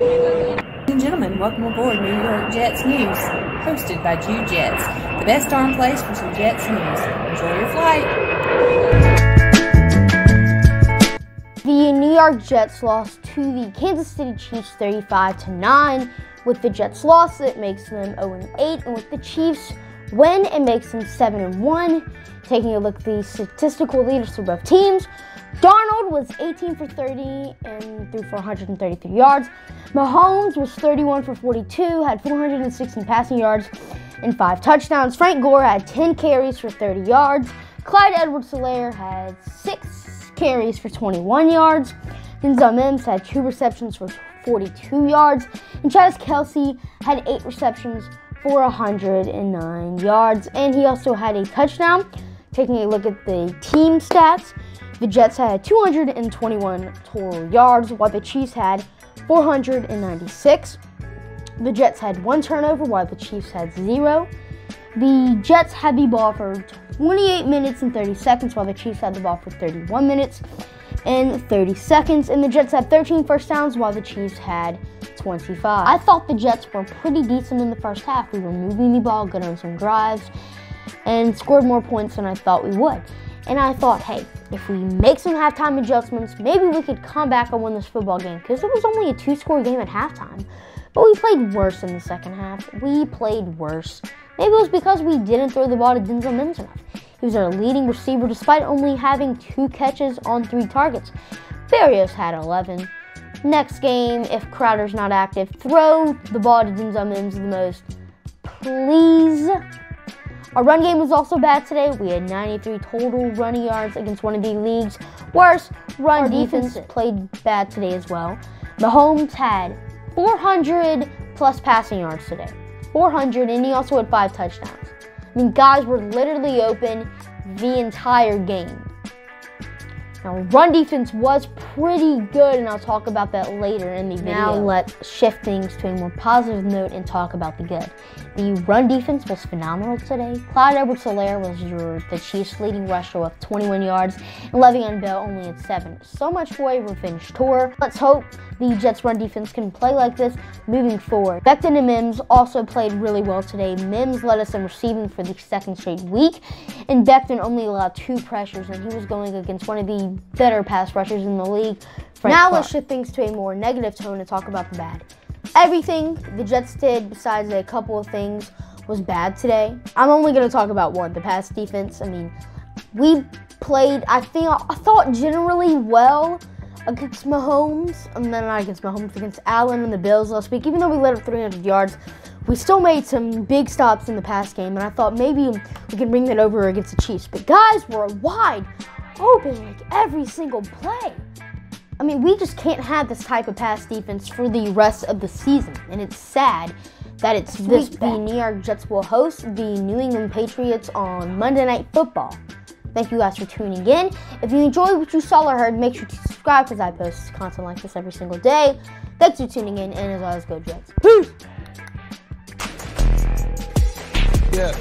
Ladies and gentlemen, welcome aboard New York Jets News, hosted by Jude Jets, the best darn place for some Jets news. Enjoy your flight. The New York Jets lost to the Kansas City Chiefs 35-9. With the Jets' loss, it makes them 0-8, and with the Chiefs' win, it makes them 7-1. Taking a look at the statistical leaders for both teams, Darnold was 18 for 30 and threw for 133 yards. Mahomes was 31 for 42, had 416 passing yards and 5 touchdowns. Frank Gore had 10 carries for 30 yards. Clyde Edwards-Helaire had 6 carries for 21 yards. Denzel Mims had 2 receptions for 42 yards. And Travis Kelce had 8 receptions for 109 yards. And he also had a touchdown. Taking a look at the team stats, the Jets had 221 total yards, while the Chiefs had 496. The Jets had 1 turnover, while the Chiefs had 0. The Jets had the ball for 28 minutes and 30 seconds, while the Chiefs had the ball for 31 minutes and 30 seconds. And the Jets had 13 first downs, while the Chiefs had 25. I thought the Jets were pretty decent in the first half. We were moving the ball, good on some drives, and scored more points than I thought we would. And I thought, hey, if we make some halftime adjustments, maybe we could come back and win this football game, because it was only a 2-score game at halftime. But we played worse in the second half. We played worse. Maybe it was because we didn't throw the ball to Denzel Mims enough. He was our leading receiver despite only having 2 catches on 3 targets. Berrios had 11. Next game, if Crowder's not active, throw the ball to Denzel Mims the most, please. Our run game was also bad today. We had 93 total running yards against one of the league's worst. Our defense played bad today as well. Mahomes had 400 plus passing yards today. 400, and he also had 5 touchdowns. I mean, guys were literally open the entire game. Now, run defense was pretty good, and I'll talk about that later in the video. Now, let's shift things to a more positive note and talk about the good. The run defense was phenomenal today. Clyde Edwards-Helaire was the Chiefs' leading rusher with 21 yards, and Le'Veon Bell only had 7. So much for a revenge tour. Let's hope the Jets' run defense can play like this moving forward. Becton and Mims also played really well today. Mims led us in receiving for the 2nd straight week, and Becton only allowed 2 pressures, and he was going against one of the better pass rushers in the league. Now let's shift things to a more negative tone and talk about the bad. Everything the Jets did, besides a couple of things, was bad today. I'm only going to talk about one, the pass defense. I mean, we played, I thought generally well against Mahomes, and then not against Mahomes, against Allen and the Bills last week. Even though we let up 300 yards, we still made some big stops in the pass game, and I thought maybe we can bring that over against the Chiefs. But guys were wide open like every single play. I mean, we just can't have this type of pass defense for the rest of the season, and it's sad that it's this. The New York Jets will host the New England Patriots on Monday Night Football. Thank you guys for tuning in. If you enjoyed what you saw or heard, make sure to subscribe because I post content like this every single day. Thanks for tuning in, and as always, go Jets. Peace! Yeah.